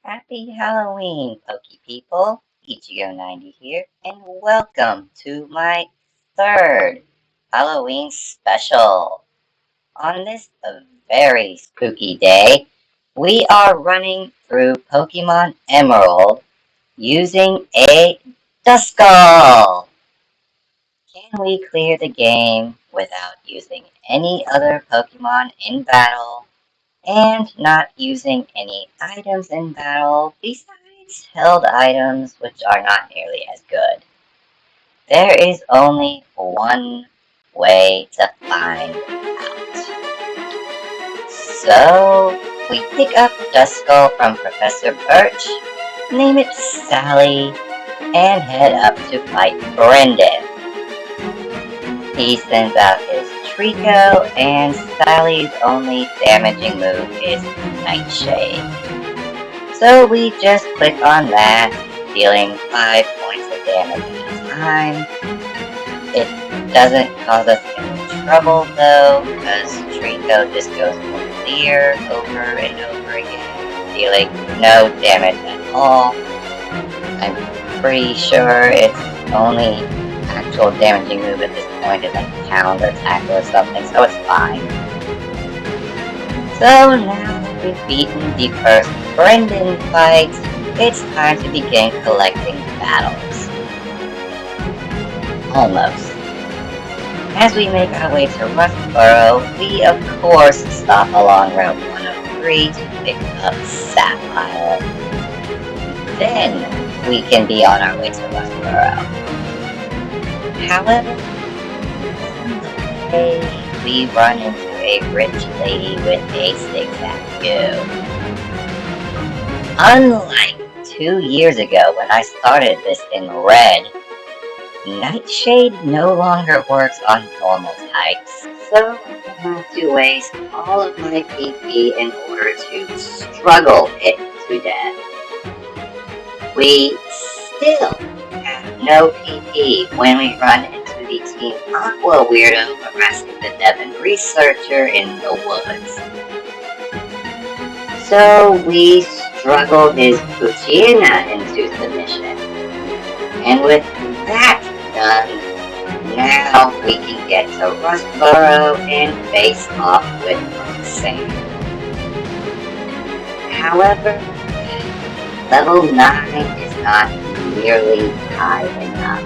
Happy Halloween, Pokey people. EGO90 here, and welcome to my third Halloween special. On this very spooky day, we are running through Pokemon Emerald using a Duskull. Can we clear the game without using any other Pokemon in battle? And not using any items in battle besides held items which are not nearly as good. There is only one way to find out. So we pick up Duskull from Professor Birch, name it Sally, and head up to fight Brendan. He sends out his Trico, and Sally's only damaging move is Nightshade. So we just click on that, dealing 5 points of damage at a time. It doesn't cause us any trouble though, because Trico just goes for clear over and over again, dealing no damage at all. I'm pretty sure it's only actual damaging move at this point is like pound or tackle or something, so it's fine. So now that we've beaten the first Brendan fight, it's time to begin collecting battles. Almost. As we make our way to Rustboro, we of course stop along Route 103 to pick up Sapphire. Then we can be on our way to Rustboro. However, on the way, we run into a rich lady with a zigzag goo. Unlike 2 years ago when I started this in red, Nightshade no longer works on normal types, so I have to waste all of my PP in order to struggle it to death. We still have no PP when we run into the Team Aqua weirdo harassing the Devon researcher in the woods. So we struggle his Poochyena into submission. And with that done, now we can get to Rustboro and face off with Roxanne. However, level 9 is not nearly high enough.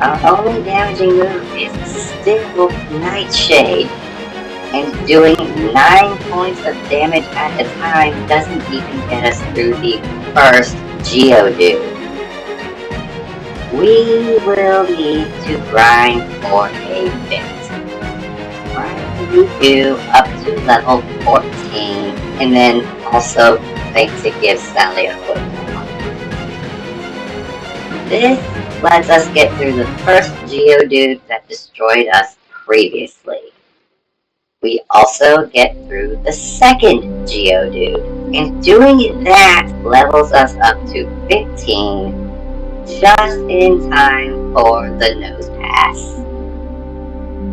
Our only damaging move is still Nightshade, and doing 9 points of damage at a time doesn't even get us through the first Geodude. We will need to grind for a bit. Grind you up to level 14, and then also think to give Sally a foot. This lets us get through the first Geodude that destroyed us previously. We also get through the second Geodude, and doing that levels us up to 15 just in time for the Nose Pass.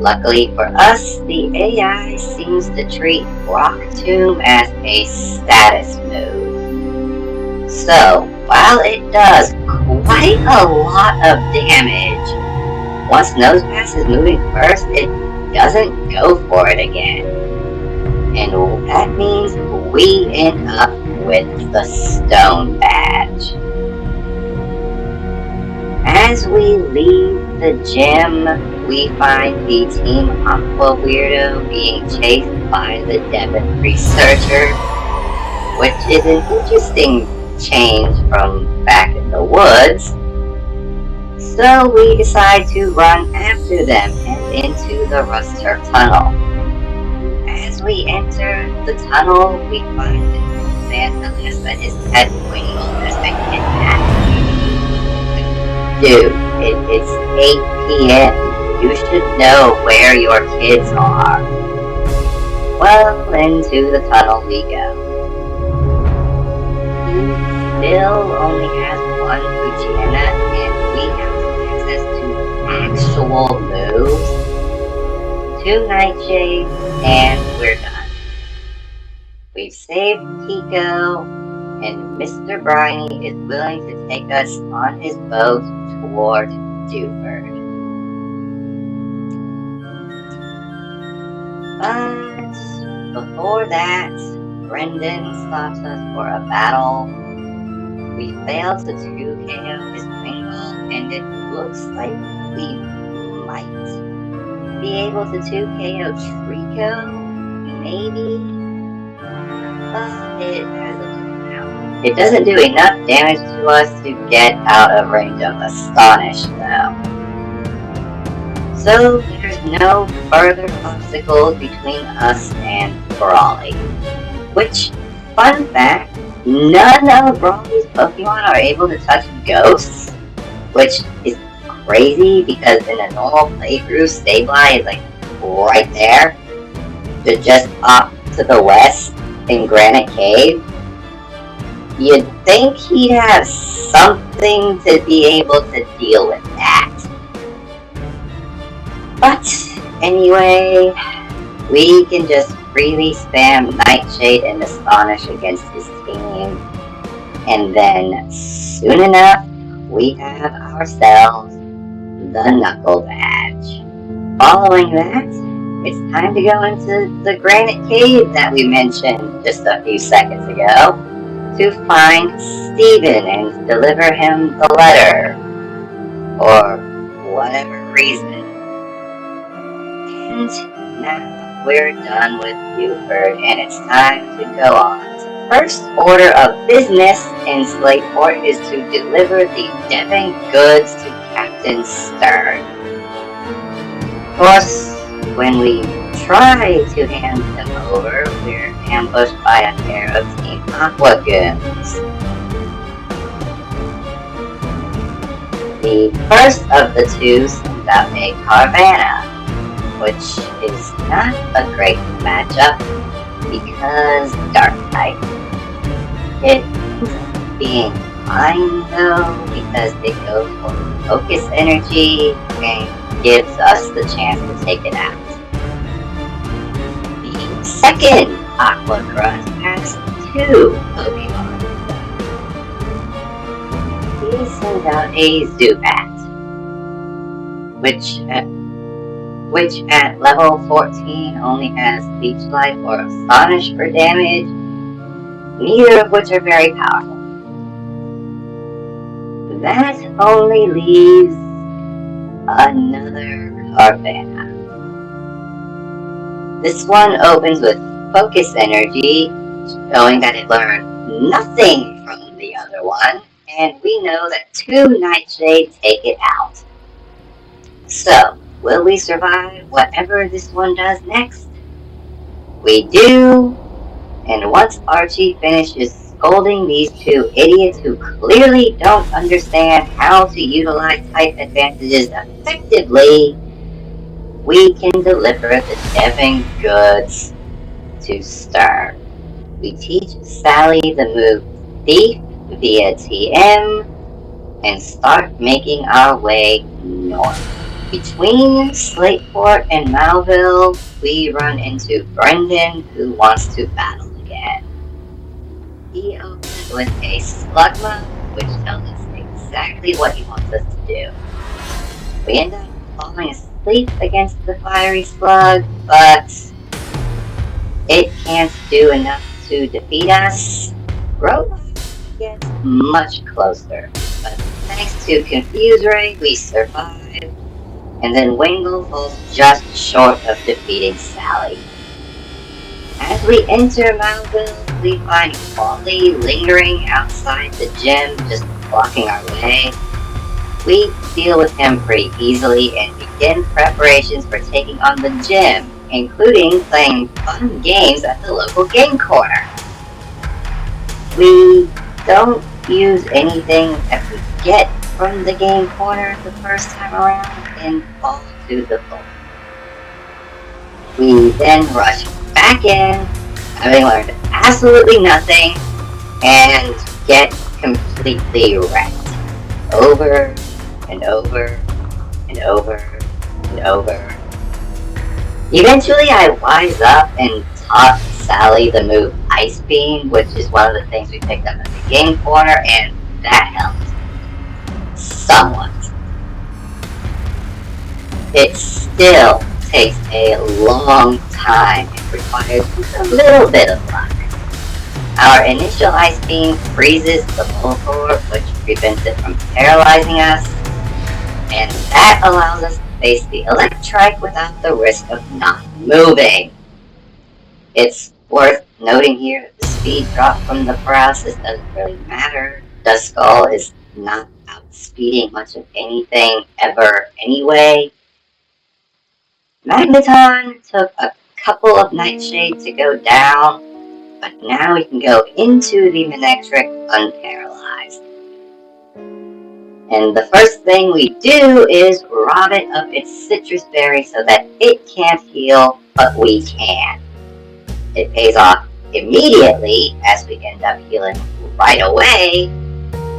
Luckily for us, the AI seems to treat Rock Tomb as a status move. So, while it does quite a lot of damage, once Nose Pass is moving first, it doesn't go for it again. And that means we end up with the Stone Badge. As we leave the gym, we find the Team Aqua weirdo being chased by the Devon researcher, which is an interesting change from back in the woods. So we decide to run after them and into the Ruster Tunnel. As we enter the tunnel, we find that Santa has let his pet Wingull has been kidnapped. Dude, it's 8 p.m. You should know where your kids are. Well, into the tunnel we go. He still only has one Poochyena, and we have access to actual moves, 2 Nightshades, and we're done. We We've saved Pico, and Mr. Briny is willing to take us on his boat toward Dewford. But before that, Brendan stops us for a battle. We fail to 2KO his Wingull, and it looks like we might be able to 2KO Trico, maybe? But it hasn't turned out. It doesn't do enough damage to us to get out of range of Astonish, though. So there's no further obstacles between us and Brawly. Which, fun fact, none of Brawly's Pokemon are able to touch ghosts, which is crazy because in a normal playthrough, Sableye is like right there. They're just off to the west in Granite Cave. You'd think he'd have something to be able to deal with that. But anyway, we can just freely spam Nightshade and Astonish against his team, and then soon enough, we have ourselves the Knuckle Badge. Following that, it's time to go into the Granite Cave that we mentioned just a few seconds ago to find Steven and deliver him the letter, for whatever reason. And now we're done with Dewford, and it's time to go on. First order of business in Slateport is to deliver the Devon goods to Captain Stern. Of course, when we try to hand them over, we're ambushed by a pair of Team Aqua goons. The first of the two sends out a Carvanha, which is not a great matchup because Dark type. It ends up being fine though because it goes for Focus Energy and gives us the chance to take it out. The second Aqua Grunt has two Pokemon. He sends out a Zubat, which at level 14 only has Leech Life or Astonish for damage, neither of which are very powerful. That only leaves another Carvanha. This one opens with Focus Energy, showing that it learned nothing from the other one, and we know that two Nightshade take it out. So, will we survive whatever this one does next? We do, and once Archie finishes scolding these two idiots who clearly don't understand how to utilize type advantages effectively, we can deliver the Devon goods to Stern. We teach Sally the move Thief via TM and start making our way north. Between Slateport and Malville, we run into Brendan, who wants to battle again. He opens with a Slugma, which tells us exactly what he wants us to do. We end up falling asleep against the fiery slug, but it can't do enough to defeat us. Robot gets much closer, but thanks to Confuse Ray, we survive. And then Wingull falls just short of defeating Sally. As we enter Malville, we find Wally lingering outside the gym, just blocking our way. We deal with him pretty easily and begin preparations for taking on the gym, including playing fun games at the local game corner. We don't use anything that we get from the game corner the first time around and fall to the floor. We then rush back in, having learned absolutely nothing, and get completely wrecked. Over and over and over and over. Eventually I wise up and talk Sally the move Ice Beam, which is one of the things we picked up at the game corner, and that helped. Somewhat. It still takes a long time and requires a little bit of luck. Our initial Ice Beam freezes the Voltorb, which prevents it from paralyzing us, and that allows us to face the Electrike without the risk of not moving. It's worth noting here that the speed drop from the paralysis doesn't really matter. Duskull is not outspeeding much of anything ever anyway. Magneton took a couple of Nightshade to go down, but now we can go into the Manectric unparalyzed. And the first thing we do is rob it of its Citrus Berry so that it can't heal, but we can. It pays off immediately as we end up healing right away,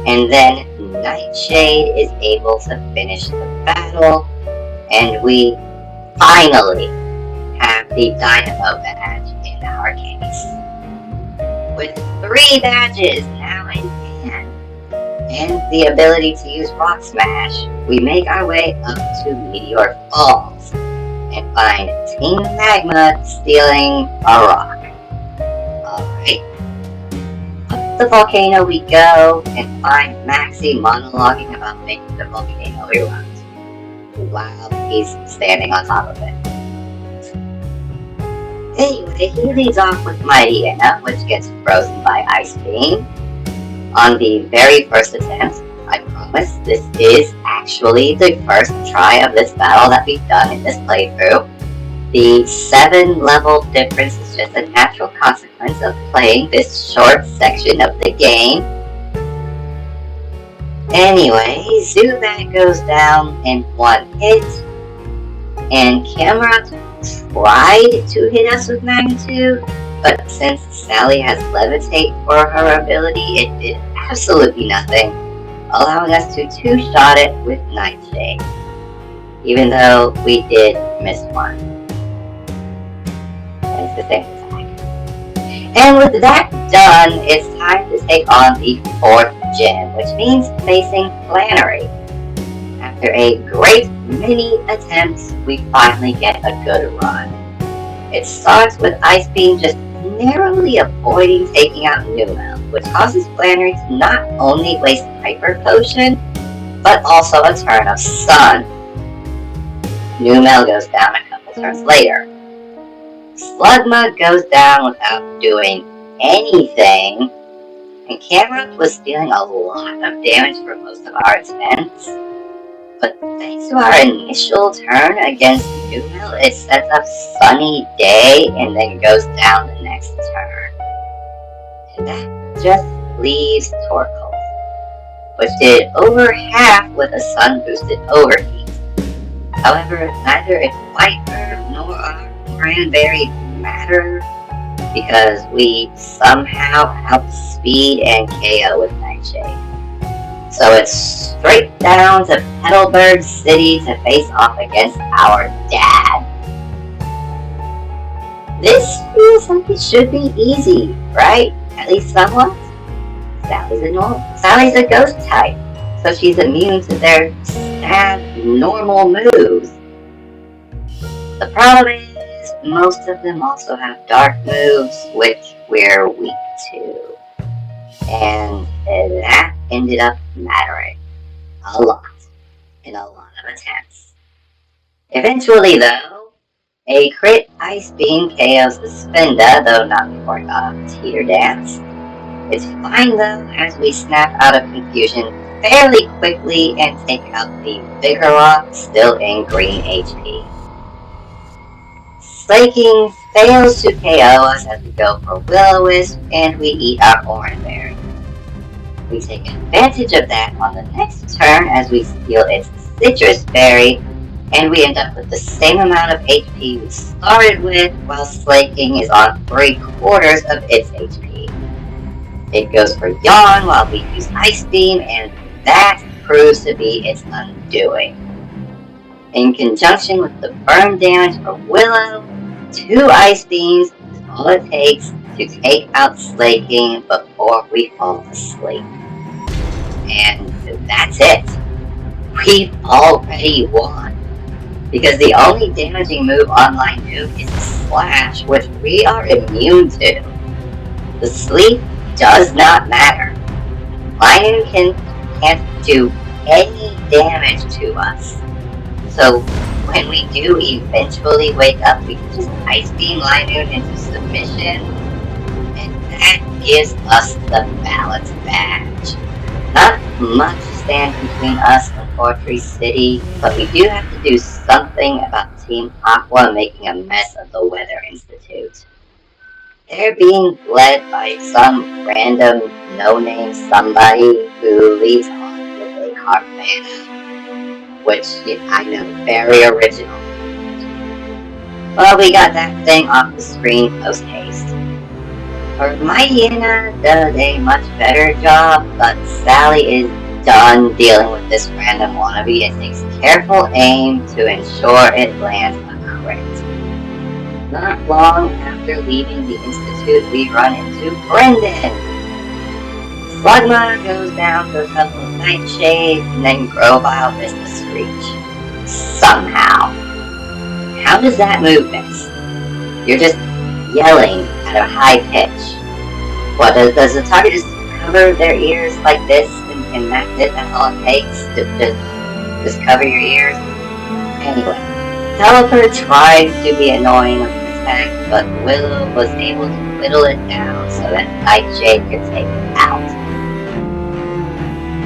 and then Nightshade is able to finish the battle, and we finally have the Dynamo badge in our case. With 3 badges now in hand, and the ability to use Rock Smash, we make our way up to Meteor Falls and find Team Magma stealing a rock. Alright. Up the volcano we go and find Maxie monologuing about making the volcano erupt while he's standing on top of it. Anyway, he leads off with Mighty Anna, which gets frozen by Ice Beam. On the very first attempt, I promise this is actually the first try of this battle that we've done in this playthrough. The 7-level difference is just a natural consequence of playing this short section of the game. Anyway, Zubat goes down in 1 hit, and Cameron tried to hit us with Magnitude, but since Sally has Levitate for her ability, it did absolutely nothing, allowing us to 2-shot it with Nightshade, even though we did miss 1. And it's the same attack. And with that done, it's time to take on the 4th gym, which means facing Flannery. After a great many attempts, we finally get a good run. It starts with Ice Beam just narrowly avoiding taking out Numel, which causes Flannery to not only waste Hyper Potion, but also a turn of Sun. Numel goes down a couple turns later. Slugma goes down without doing anything, and Cameron was dealing a lot of damage for most of our attempts. But thanks to our initial turn against Numel, it sets up Sunny Day and then goes down the next turn. And that just leaves Torkoal, which did over half with a sun-boosted Overheat. However, neither its Viper nor our Cranberry matter, because we somehow outspeed and KO with Nightshade. So it's straight down to Petalburg City to face off against our dad. This feels like it should be easy, right? At least somewhat. Sally's a ghost type, so she's immune to their normal moves. The problem is, most of them also have dark moves, which we're weak to. And that ended up mattering a lot in a lot of attempts. Eventually, though, a crit Ice Beam KOs the Spinda, though not before it got off its heater dance. It's fine, though, as we snap out of confusion fairly quickly and take out the Vigoroth, still in green HP. Slaking fails to KO us as we go for Will-O-Wisp, and we eat our Oran Berry. We take advantage of that on the next turn as we steal its Citrus Berry, and we end up with the same amount of HP we started with, while Slaking is on 3/4 of its HP. It goes for Yawn while we use Ice Beam, and that proves to be its undoing. In conjunction with the burn damage from Willow, 2 Ice Beams all it takes to take out Slaking before we fall asleep. And that's it. We've already won. Because the only damaging move on Linoon is the Slash, which we are immune to. The sleep does not matter. Linoon can't do any damage to us. So when we do eventually wake up, we can just Ice Beam Linoon into submission, and that gives us the Balance Badge. Not much stands between us and Fortress City, but we do have to do something about Team Aqua making a mess of the Weather Institute. They're being led by some random no-name somebody who leads on with a Carvana, which I know, very original. Well, we got that thing off the screen post-haste. Mightyena does a much better job, but Sally is done dealing with this random wannabe and takes careful aim to ensure it lands a crit. Not long after leaving the Institute, we run into Brendan. Slugma goes down to a couple of Nightshades, and then Grovile missed the Screech. Somehow. How does that move miss? You're just yelling at a high pitch. What, does the target just cover their ears like this and that's it? That's all it takes? Just cover your ears? Anyway, Teleper tried to be annoying with an attack, but Willow was able to whittle it down so that Nightshade could take it out.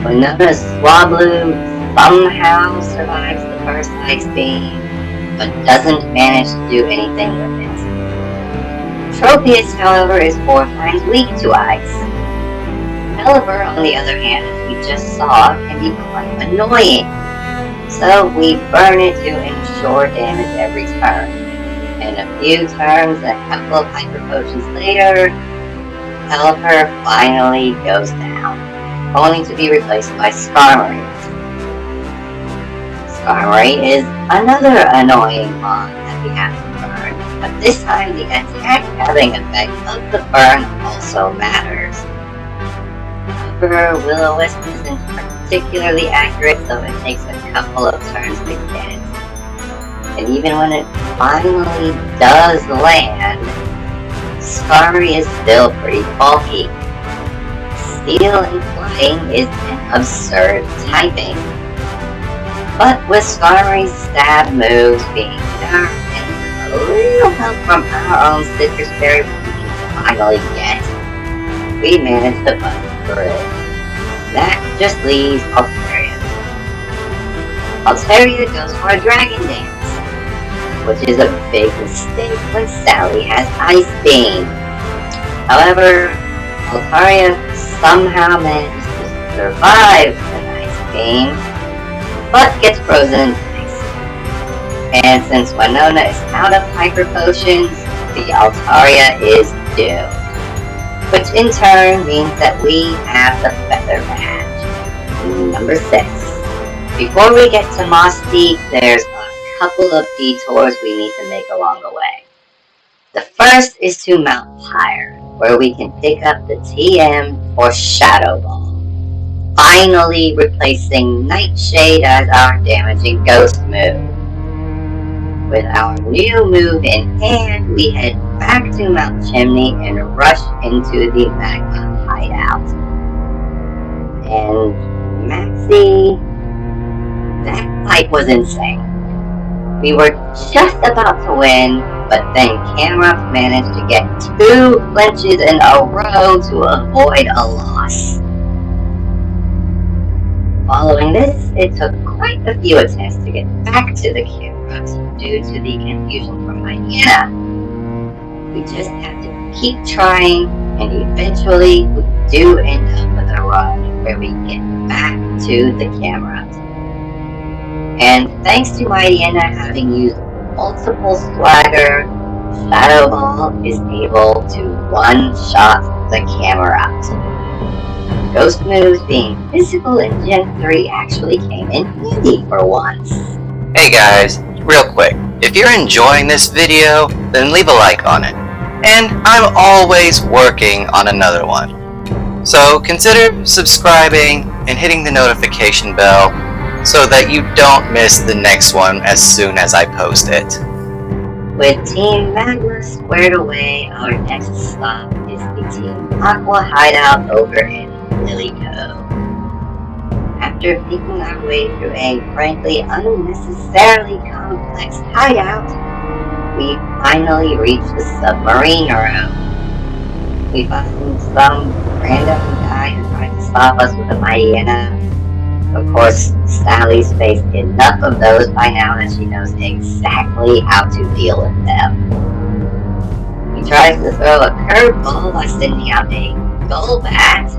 Winona's Swablu somehow survives the first Ice Beam, but doesn't manage to do anything with it. Tropius, however, is 4 times weak to ice. Pelipper, on the other hand, as we just saw, can be quite annoying. So we burn it to ensure damage every turn. And a few turns, a couple of Hyper Potions later, Pelipper finally goes down, only to be replaced by Skarmory. Skarmory is another annoying mon that we have to burn. But this time, the attack having effect of the burn also matters. However, Will-O-Wisp isn't particularly accurate, so it takes a couple of turns to get it. And even when it finally does land, Skarmory is still pretty bulky. Steel and Flying is an absurd typing. But with Skarmory's stab moves being nerfed, a little help from our own Citrus Berry we can finally get, we managed to bust through. That just leaves Altaria. Altaria goes for a Dragon Dance, which is a big mistake when Sally has Ice Beam. However, Altaria somehow manages to survive an Ice Beam, but gets frozen in place. And since Winona is out of Hyper Potions, the Altaria is doomed. Which in turn means that we have the Feather Badge. Number 6. Before we get to Moss Deep, there's a couple of detours we need to make along the way. The first is to Mount Pyre, where we can pick up the TM or Shadow Ball, finally replacing Nightshade as our damaging ghost move. With our new move in hand, we head back to Mount Chimney and rush into the Magma hideout. And Maxie, that fight was insane. We were just about to win, but then Camerupt managed to get 2 flinches in a row to avoid a loss. Following this, it took quite a few attempts to get back to the Camerupt due to the confusion from Mightyena. We just have to keep trying, and eventually we do end up with a run where we get back to the Camerupt. And thanks to Mightyena having used multiple swagger, Shadow Ball is able to one-shot the Camerupt. Ghost moves being physical in Gen 3 actually came in handy for once. Hey guys, real quick, if you're enjoying this video, then leave a like on it. and I'm always working on another one. So consider subscribing and hitting the notification bell so that you don't miss the next one as soon as I post it. With Team Magma squared away, our next stop is the Team Aqua hideout over in Lily Cove. After making our way through a frankly unnecessarily complex hideout, we finally reach the submarine room. We find some random guy who tried to stop us with a hyena. Of course, Sally's faced enough of those by now that she knows exactly how to deal with them. He tries to throw a curveball by sending out a goal bat,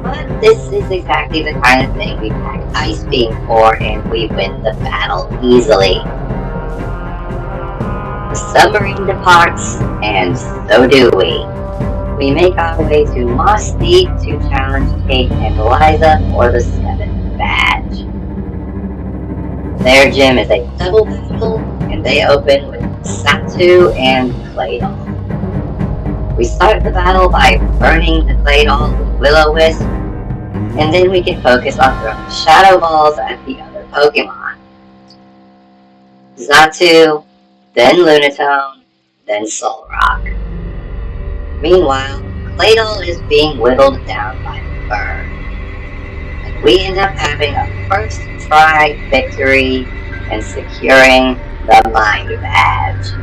but this is exactly the kind of thing we pack Ice Beam for, and we win the battle easily. The submarine departs, and so do we. We make our way to Moss Deep to challenge Kate and Eliza for the 7th badge. Their gym is a double battle, and they open with Satu and Claydol. We start the battle by burning the Claydol with Will-O-Wisp, and then we can focus on throwing Shadow Balls at the other Pokemon. Xatu, then Lunatone, then Solrock. Meanwhile, Claydol is being whittled down by the bird. And we end up having a first try victory and securing the Mind Badge.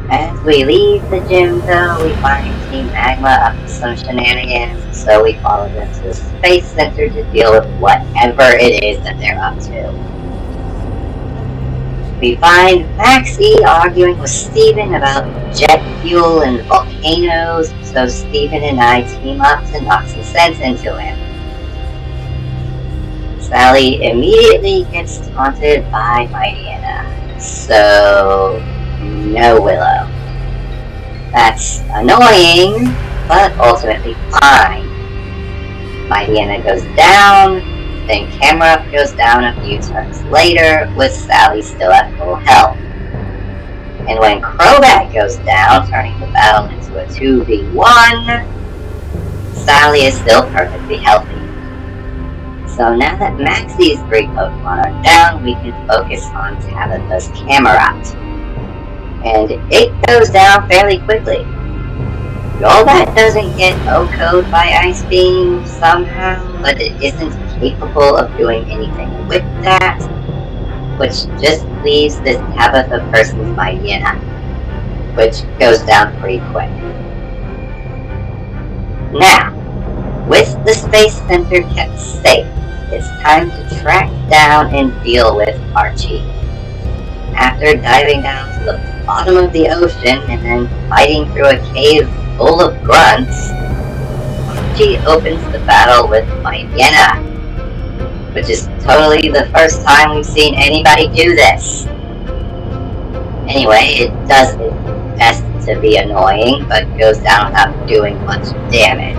As we leave the gym though, we find Team Magma up to some shenanigans, so we follow them to the Space Center to deal with whatever it is that they're up to. We find Maxie arguing with Steven about jet fuel and volcanoes, so Steven and I team up to knock some sense into him. Sally immediately gets taunted by Mightyena, so no Willow. That's annoying, but ultimately fine. Mightyena goes down, then Camera goes down a few turns later with Sally still at full health. And when Crobat goes down, turning the battle into a 2v1, Sally is still perfectly healthy. So now that Maxie's 3 Pokemon are down, we can focus on Tabitha's Camerupt. And it goes down fairly quickly. Golbat doesn't get O-code by Ice Beam somehow, but it isn't capable of doing anything with that, which just leaves this Tabitha person's Mightyena, which goes down pretty quick. Now, with the Space Center kept safe, it's time to track down and deal with Archie. After diving down to the bottom of the ocean and then fighting through a cave full of grunts, Archie opens the battle with Mightyena, which is totally the first time we've seen anybody do this. Anyway, it does its best to be annoying, but goes down without doing much damage.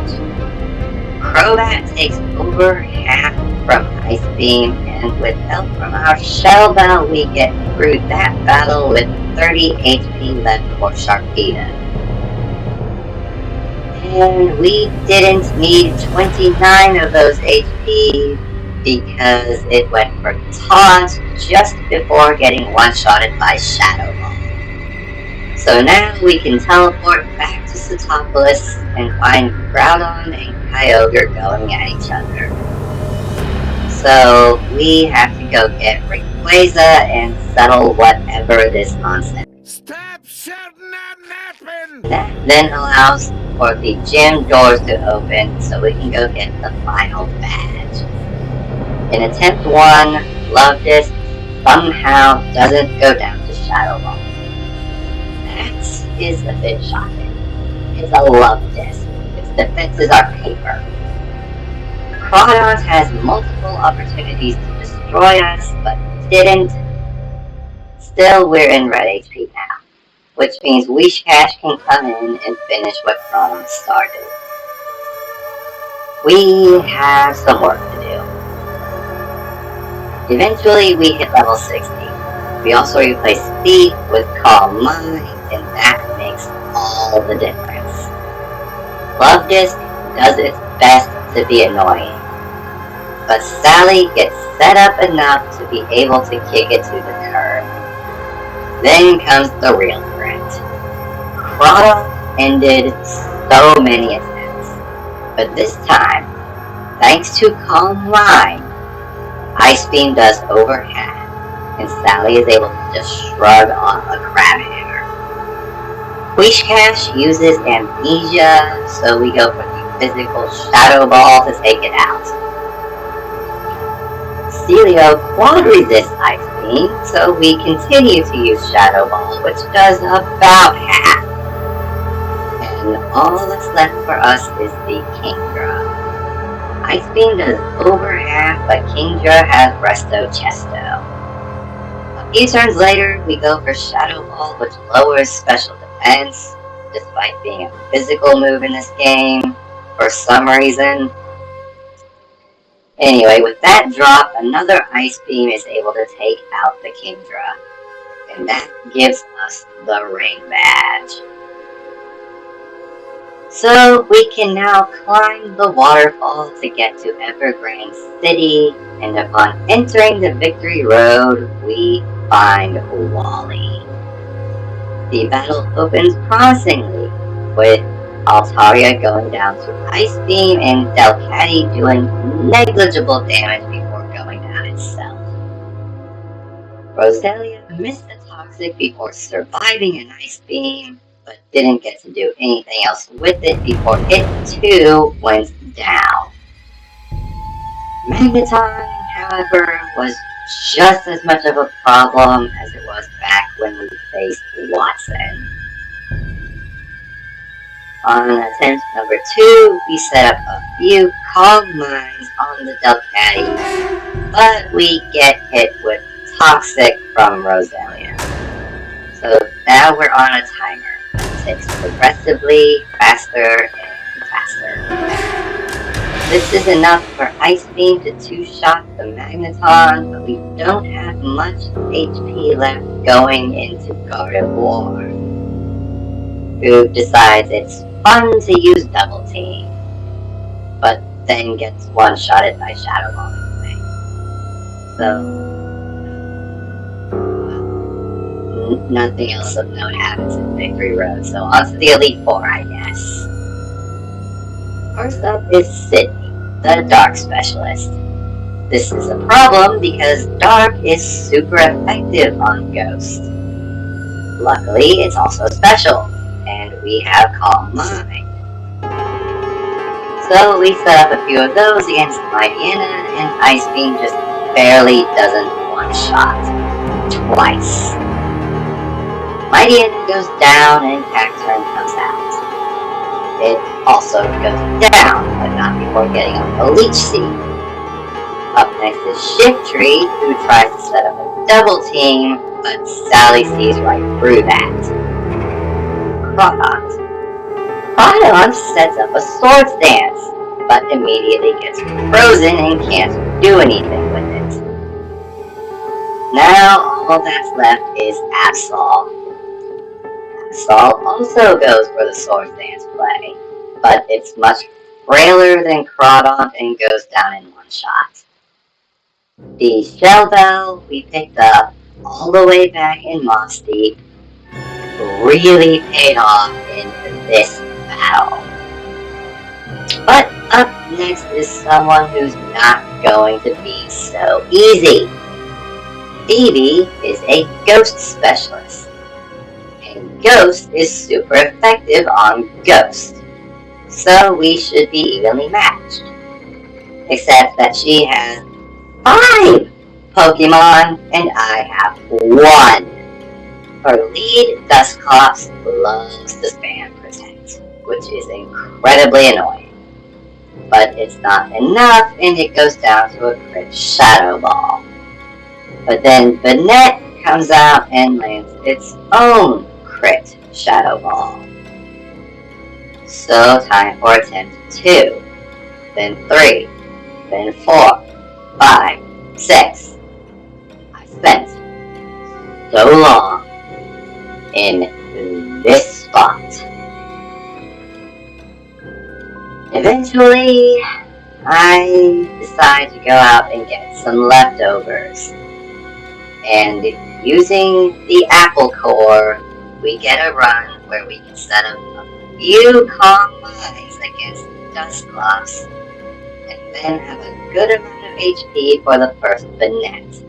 Crobat takes over half from Ice Beam, and with help from our Shell Bell, we get through that battle with 30 HP left for Sharpedo. And we didn't need 29 of those HP because it went for Taunt just before getting one-shotted by Shadow Ball. So now we can teleport back to Setopolis and find Groudon and Kyogre going at each other. So we have to go get Rayquaza and settle whatever this nonsense. Stop shouting and napping! That then allows for the gym doors to open so we can go get the final badge. In attempt 1, Love Disc somehow doesn't go down to Shadow Ball. That is a bit shocking. It's a Love Disc. Its defenses are paper. Crawdaunt has multiple opportunities to destroy us, but didn't. Still, we're in red HP now, which means Whiscash can come in and finish what Crawdaunt started. We have some work to do. Eventually, we hit level 60. We also replace Speed with Calm Mind, and that all the difference. Love Disc does its best to be annoying, but Sally gets set up enough to be able to kick it to the curb. Then comes the real threat. Crawdon ended so many attempts, but this time, thanks to Calm Mind, Ice Beam does over half, and Sally is able to just shrug off a crab hammer. Quishcash uses Amnesia, so we go for the physical Shadow Ball to take it out. Celio quad resists Ice Beam, so we continue to use Shadow Ball, which does about half. And all that's left for us is the Kingdra. Ice Beam does over half, but Kingdra has Resto Chesto. A few turns later, we go for Shadow Ball, which lowers special defense, despite being a physical move in this game, for some reason. Anyway, with that drop, another Ice Beam is able to take out the Kingdra, and that gives us the Ring Badge. So we can now climb the waterfall to get to Evergreen City, and upon entering the Victory Road, we find Wally. The battle opens promisingly, with Altaria going down to Ice Beam and Delcatty doing negligible damage before going down itself. Roselia missed the Toxic before surviving an Ice Beam, but didn't get to do anything else with it before it too went down. Magneton, however, was just as much of a problem as it was back when we faced Watson. On attempt number 2, we set up a few Calm Minds on the Delcatty, but we get hit with Toxic from Roselia. So now we're on a timer. It takes progressively faster and faster. This is enough for Ice Beam to two-shot the Magneton, but we don't have much HP left going into Gardevoir, who decides it's fun to use Double Team, but then gets one-shotted by Shadow Ball anyway. So nothing else of note happens in Victory Road, so on to the Elite Four, I guess. First up is Sydney, the Dark Specialist. This is a problem because Dark is super effective on Ghost. Luckily, it's also special, and we have Calm Mind. So we set up a few of those against Mightyena, and Ice Beam just barely doesn't one-shot. Twice. Mightyena goes down and Cacturn comes out. It also goes down, but not before getting on the Leech Seed. Up next is Shiftry, who tries to set up a double team, but Sally sees right through that. Crawdon. Crawdon sets up a Swords Dance, but immediately gets frozen and can't do anything with it. Now all that's left is Absol. Absol also goes for the Swords Dance play, but it's much frailer than Crawdon and goes down in one shot. The Shell Bell we picked up all the way back in Moss Deep really paid off in this battle. But up next is someone who's not going to be so easy. Phoebe is a Ghost Specialist, and Ghost is super effective on Ghost, so we should be evenly matched. Except that she has 5 Pokemon, and I have 1. Her lead, Duskull, loves to spam Protect, which is incredibly annoying. But it's not enough, and it goes down to a crit Shadow Ball. But then Banette comes out and lands its own crit Shadow Ball. So time for attempt 2, then 3, then 4, 5, 6. I spent so long in this spot. Eventually, I decide to go out and get some leftovers. And using the apple core, we get a run where we can set up a few calm mines against Duskull, and then have a good amount of HP for the first Banette,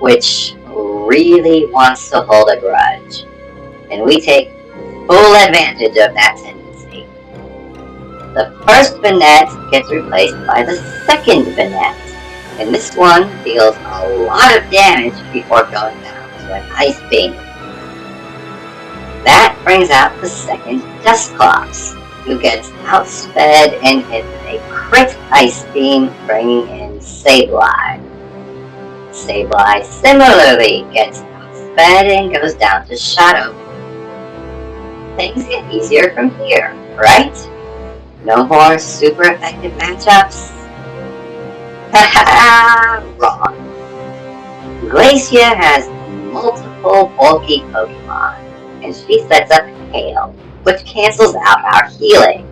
which really wants to hold a grudge, and we take full advantage of that tendency. The first Banette gets replaced by the second Banette, and this one deals a lot of damage before going down to an ice beam. That brings out the second Duskull, who gets outsped and hit with a crit ice beam, bringing in Sableye. Sableye similarly gets outsped and goes down to Shadow. Things get easier from here, right? No more super effective matchups? Haha, wrong. Glacia has multiple bulky Pokemon, and she sets up Hail, which cancels out our healing.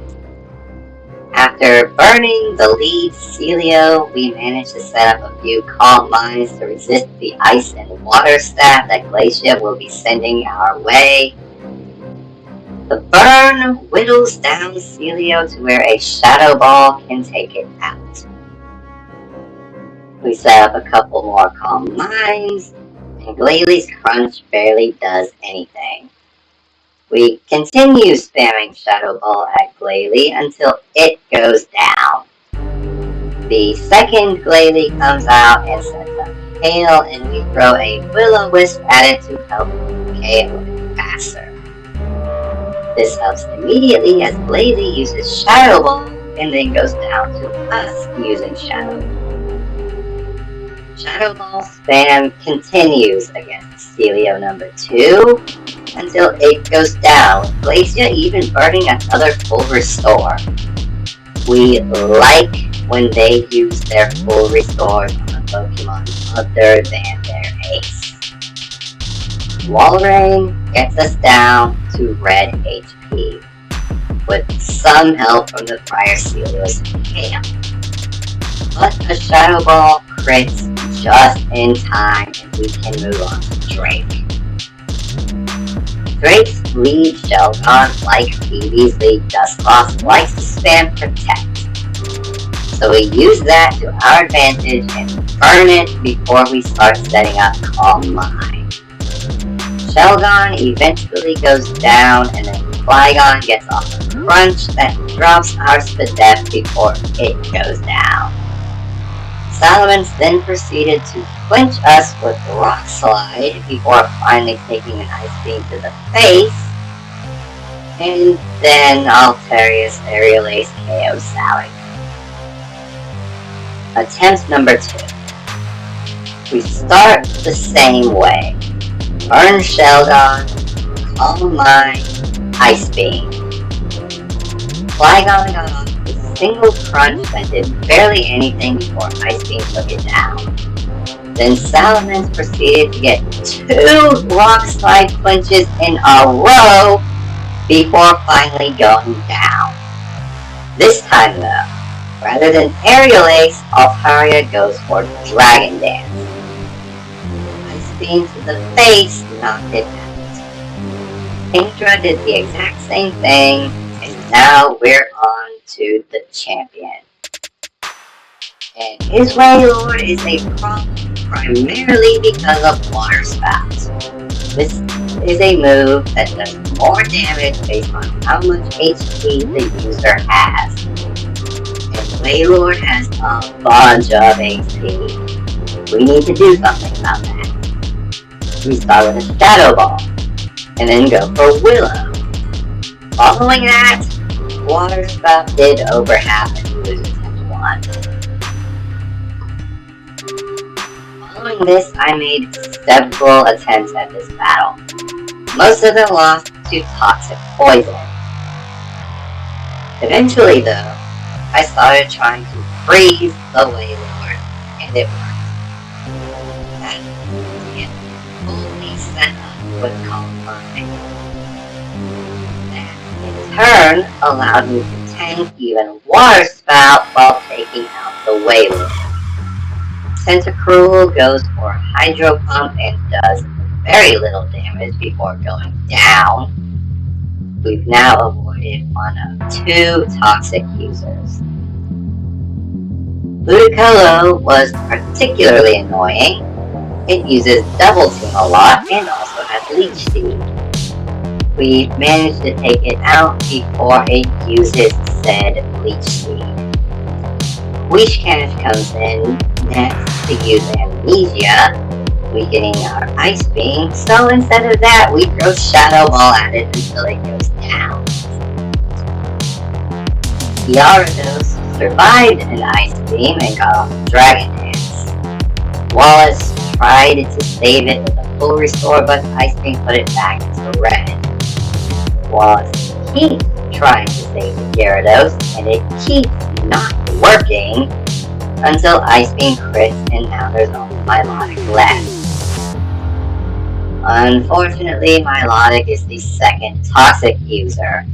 After burning the lead Celio, we manage to set up a few calm mines to resist the ice and water staff that Glacia will be sending our way. The burn whittles down Celio to where a Shadow Ball can take it out. We set up a couple more calm mines, and Glalie Crunch barely does anything. We continue spamming Shadow Ball at Glalie until it goes down. The second Glalie comes out and sets up Hail, and we throw a Will-O-Wisp at it to help KO it faster. This helps immediately as Glalie uses Shadow Ball and then goes down to us using Shadow Ball. Shadow Ball spam continues against Celio number 2 until it goes down, with Glacia even burning another full restore. We like when they use their full restores on a Pokemon other than their ace. Walrein gets us down to red HP, with some help from the prior Celio's Hail. But a Shadow Ball crits just in time, and we can move on to Drake. Drake's lead Shelgon, like Phoebe's lead Duskull, likes to spam Protect. So we use that to our advantage and burn it before we start setting up Calm Mind. Shelgon eventually goes down, and then Flygon gets off a crunch that drops our Spadef before it goes down. Salamence then proceeded to clinch us with Rock Slide before finally taking an Ice Beam to the face, and then Alterius Aerial Ace KO Sally. Attempt number 2. We start the same way. Burn Shelgon, Calm Mind, Ice Beam. Flygon got off a single crunch that did barely anything before Ice Beam took it down. Then Salamence proceeded to get 2 Rock Slide clinches in a row before finally going down. This time though, rather than Aerial Ace, Altaria goes for Dragon Dance. Ice Beam to the face knocked it out. Kingdra did the exact same thing, and now we're on to the champion. And his Wailord is a problem primarily because of Water Spout. This is a move that does more damage based on how much HP the user has. And Wailord has a bunch of HP. We need to do something about that. We start with a Shadow Ball, and then go for Willow. Following that, Water Spout did over half and loses attempt 1. Following this, I made several attempts at this battle. Most of them lost to Toxic Poison. Eventually though, I started trying to freeze the Wailord, and it worked. That get fully set up with Calm Mind. That is turn allowed me to tank even water spout while taking out the whaler. Tentacruel goes for hydro pump and does very little damage before going down. We've now avoided one of 2 toxic users. Ludicolo was particularly annoying. It uses double team a lot and also has leech seed. We managed to take it out before it uses said leech seed. Wishcash comes in next to use amnesia, weakening our ice beam, so instead of that we throw Shadow Ball at it until it goes down. Gyarados survived an ice beam and got off Dragon Dance. Wallace tried to save it with a full restore, but Ice Beam put it back to red. Wallace keeps trying to save the Gyarados, and it keeps not working until Ice Beam crits, and now there's only Milotic left. Unfortunately, Milotic is the second toxic user,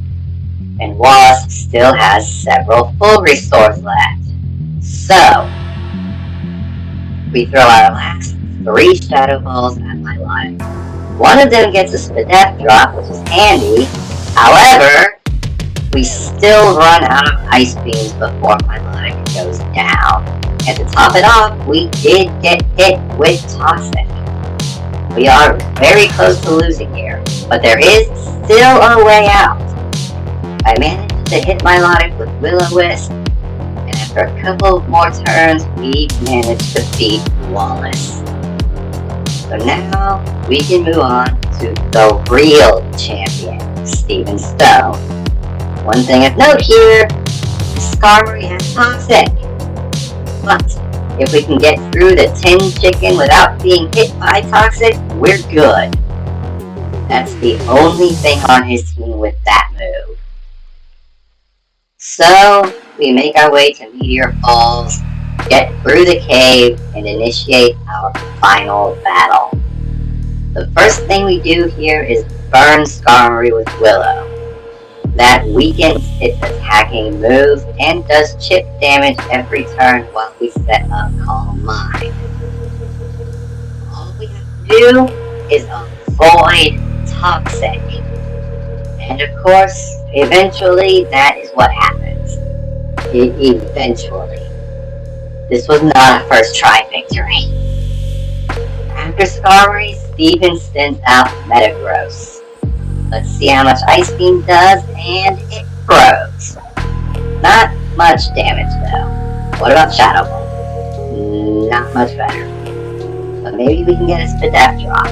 and Wallace still has several full restores left. So, we throw our last 3 Shadow Balls at Milotic. One of them gets a Spadef drop, which is handy. However, we still run out of Ice Beams before Milotic goes down. And to top it off, we did get hit with Toxic. We are very close to losing here, but there is still a way out. I managed to hit Milotic with Will-O-Wisp, and after a couple more turns, we managed to beat Wallace. So now, we can move on to the real champion, Steven Stone. One thing of note here, Skarmory has Toxic. But if we can get through the Tin Chicken without being hit by Toxic, we're good. That's the only thing on his team with that move. So, we make our way to Meteor Falls, get through the cave, and initiate our final battle. The first thing we do here is burn Skarmory with Willow. That weakens its attacking moves and does chip damage every turn while we set up Calm Mind. All we have to do is avoid Toxic. And of course, eventually that is what happens. Eventually. This was not a first try victory. After Skarmory, Steven sends out Metagross. Let's see how much Ice Beam does, and it froze. Not much damage though. What about Shadow Ball? Not much better. But maybe we can get a Spadef drop.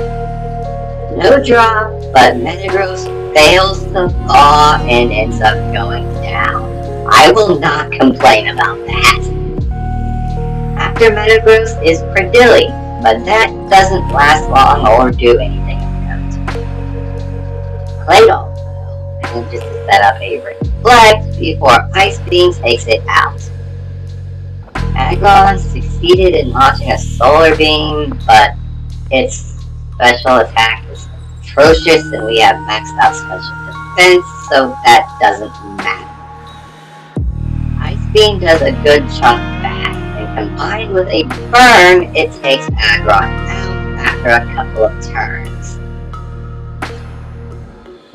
No drop, but Metagross fails to thaw and ends up going down. I will not complain about that. After Metagross is Credilli, but that doesn't last long or do anything of note. Claydol, though, manages to set up a Reflect before Ice Beam takes it out. Aggron succeeded in launching a Solar Beam, but its special attack is atrocious and we have maxed out special defense, so that doesn't matter. Ice Beam does a good chunk back, and combined with a burn, it takes Aggron out after a couple of turns.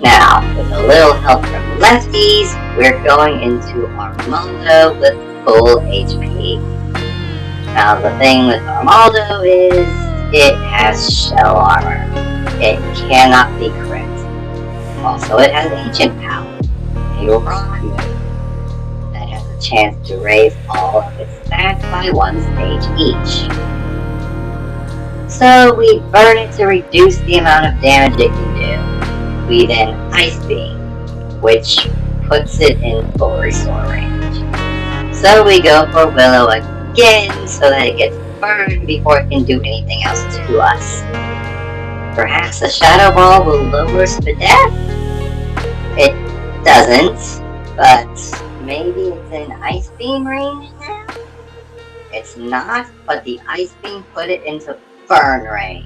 Now, with a little help from lefties, we're going into Armaldo with full HP. Now, the thing with Armaldo is it has shell armor. It cannot be crit. Also, it has ancient power, a rock move that has a chance to raise all of its stats by 1 stage each. So we burn it to reduce the amount of damage it can do. We then Ice Beam, which puts it in full restore range. So we go for Willow again so that it gets burned before it can do anything else to us. Perhaps a Shadow Ball will lower Spadef? It doesn't, but maybe it's in Ice Beam range now? It's not, but the Ice Beam put it into burn range.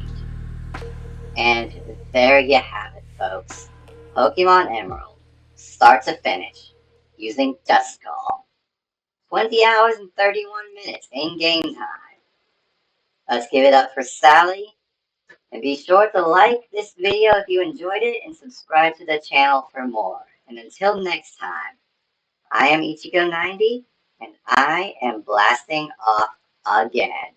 And there you have it, folks. Pokemon Emerald. start to finish using Duskull. 20 hours and 31 minutes in game time. Let's give it up for Sally. And be sure to like this video if you enjoyed it and subscribe to the channel for more. And until next time, I am Ichigo90 and I am blasting off again.